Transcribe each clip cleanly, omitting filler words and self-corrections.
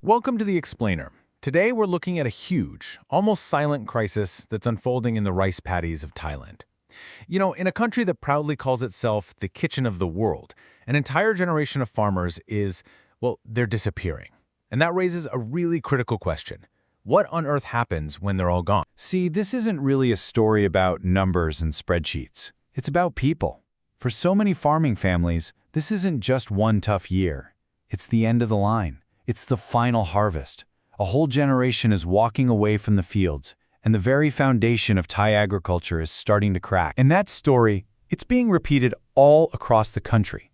Welcome to The Explainer. Today we're looking at a huge, almost silent crisis that's unfolding in the rice paddies of Thailand. In a country that proudly calls itself the kitchen of the world, an entire generation of farmers they're disappearing. And that raises a really critical question. What on earth happens when they're all gone? See, this isn't really a story about numbers and spreadsheets. It's about people. For so many farming families, this isn't just one tough year. It's the end of the line. It's the final harvest. A whole generation is walking away from the fields, and the very foundation of Thai agriculture is starting to crack. And that story, it's being repeated all across the country.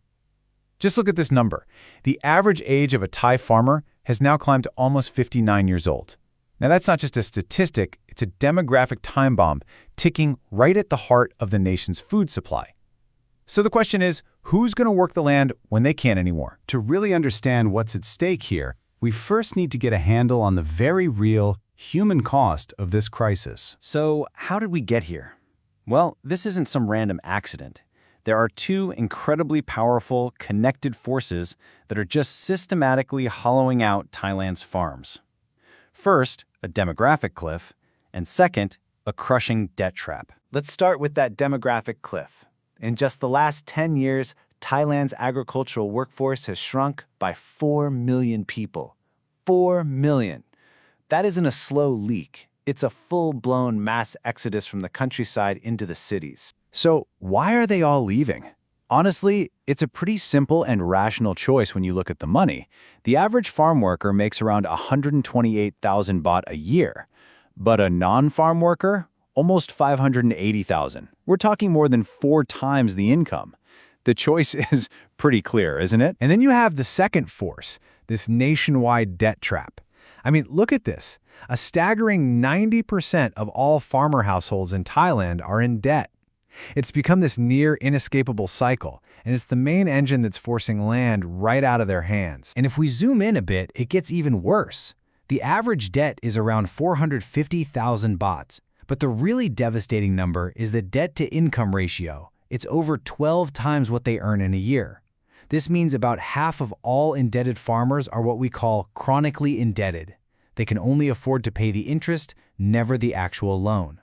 Just look at this number. The average age of a Thai farmer has now climbed to almost 59 years old. Now that's not just a statistic, it's a demographic time bomb ticking right at the heart of the nation's food supply. So the question is, who's going to work the land when they can't anymore? To really understand what's at stake here, we first need to get a handle on the very real human cost of this crisis. So how did we get here? Well, this isn't some random accident. There are two incredibly powerful, connected forces that are just systematically hollowing out Thailand's farms. First, a demographic cliff, and second, a crushing debt trap. Let's start with that demographic cliff. In just the last 10 years, Thailand's agricultural workforce has shrunk by 4 million people. 4 million. That isn't a slow leak. It's a full-blown mass exodus from the countryside into the cities. So why are they all leaving? Honestly, it's a pretty simple and rational choice when you look at the money. The average farm worker makes around 128,000 baht a year, but a non-farm worker, almost 580,000. We're talking more than 4 times the income. The choice is pretty clear, isn't it? And then you have the second force, this nationwide debt trap. I mean, look at this. A staggering 90% of all farmer households in Thailand are in debt. It's become this near inescapable cycle, and it's the main engine that's forcing land right out of their hands. And if we zoom in a bit, it gets even worse. The average debt is around 450,000 bahts. But the really devastating number is the debt-to-income ratio. It's over 12 times what they earn in a year. This means about half of all indebted farmers are what we call chronically indebted. They can only afford to pay the interest, never the actual loan.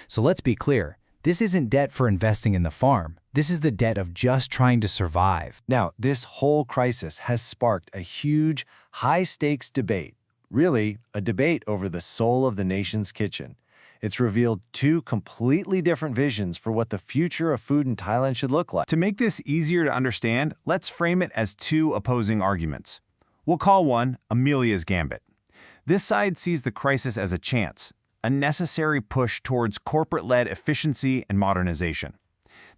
So let's be clear. This isn't debt for investing in the farm. This is the debt of just trying to survive. Now, this whole crisis has sparked a huge, high-stakes debate. Really, a debate over the soul of the nation's kitchen. It's revealed two completely different visions for what the future of food in Thailand should look like. To make this easier to understand, let's frame it as two opposing arguments. We'll call one Amelia's Gambit. This side sees the crisis as a chance, a necessary push towards corporate-led efficiency and modernization.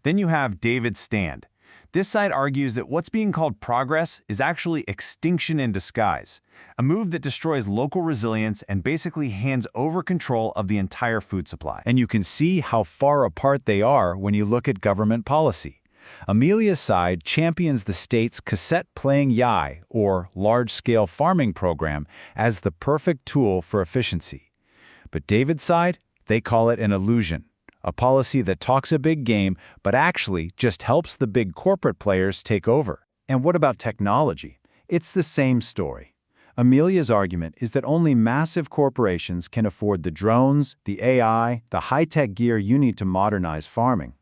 Then you have David's Stand. This side argues that what's being called progress is actually extinction in disguise, a move that destroys local resilience and basically hands over control of the entire food supply. And you can see how far apart they are when you look at government policy. Amelia's side champions the state's cassette-playing yai, or large-scale farming program, as the perfect tool for efficiency. But David's side, they call it an illusion. A policy that talks a big game, but actually just helps the big corporate players take over. And what about technology? It's the same story. Amelia's argument is that only massive corporations can afford the drones, the AI, the high-tech gear you need to modernize farming.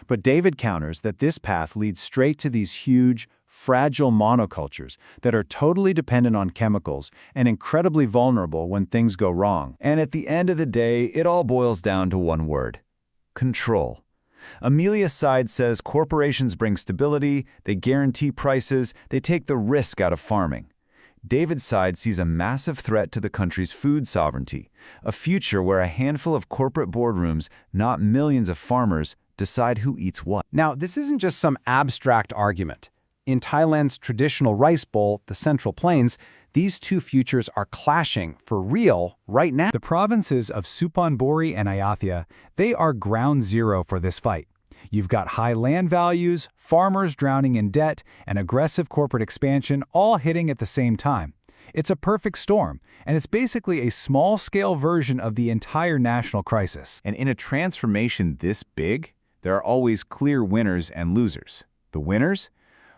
But David counters that this path leads straight to these huge, fragile monocultures that are totally dependent on chemicals and incredibly vulnerable when things go wrong. And at the end of the day, it all boils down to one word: control. Amelia's side says corporations bring stability, they guarantee prices, they take the risk out of farming. David's side sees a massive threat to the country's food sovereignty, a future where a handful of corporate boardrooms, not millions of farmers, decide who eats what. Now, this isn't just some abstract argument. In Thailand's traditional rice bowl, the Central Plains, these two futures are clashing for real right now. The provinces of Suphanburi and Ayutthaya, they are ground zero for this fight. You've got high land values, farmers drowning in debt, and aggressive corporate expansion all hitting at the same time. It's a perfect storm, and it's basically a small-scale version of the entire national crisis. And in a transformation this big, there are always clear winners and losers. The winners?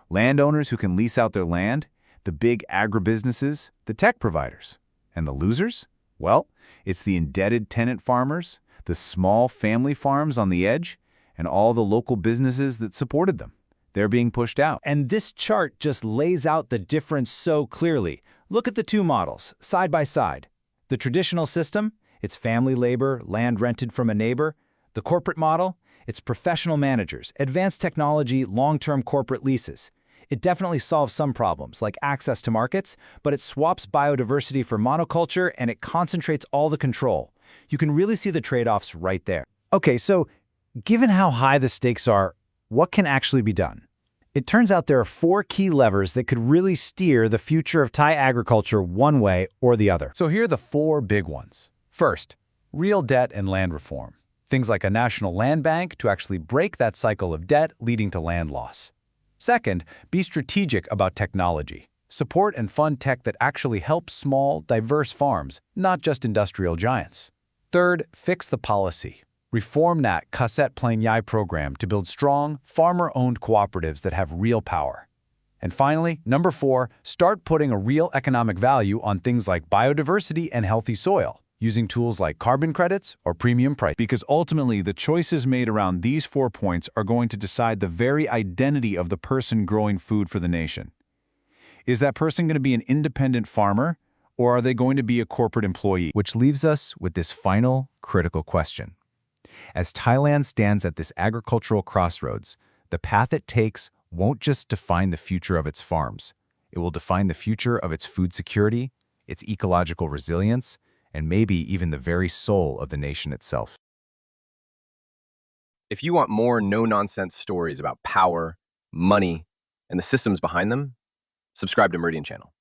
Landowners who can lease out their land. The big agribusinesses, the tech providers. And the losers? Well, it's the indebted tenant farmers, the small family farms on the edge, and all the local businesses that supported them. They're being pushed out. And this chart just lays out the difference so clearly. Look at the two models, side by side. The traditional system, it's family labor, land rented from a neighbor. The corporate model, it's professional managers, advanced technology, long-term corporate leases. It definitely solves some problems, like access to markets, but it swaps biodiversity for monoculture and it concentrates all the control. You can really see the trade-offs right there. Okay, so given how high the stakes are, what can actually be done? It turns out there are 4 key levers that could really steer the future of Thai agriculture one way or the other. So here are the 4 big ones. First, real debt and land reform. Things like a national land bank to actually break that cycle of debt leading to land loss. Second, be strategic about technology. Support and fund tech that actually helps small, diverse farms, not just industrial giants. Third, fix the policy. Reform that Kaset Plain Yai program to build strong, farmer-owned cooperatives that have real power. And finally, number 4, start putting a real economic value on things like biodiversity and healthy soil, using tools like carbon credits or premium price. Because ultimately, the choices made around these 4 points are going to decide the very identity of the person growing food for the nation. Is that person going to be an independent farmer, or are they going to be a corporate employee? Which leaves us with this final, critical question. As Thailand stands at this agricultural crossroads, the path it takes won't just define the future of its farms. It will define the future of its food security, its ecological resilience, and maybe even the very soul of the nation itself. If you want more no-nonsense stories about power, money, and the systems behind them, subscribe to Meridian Channel.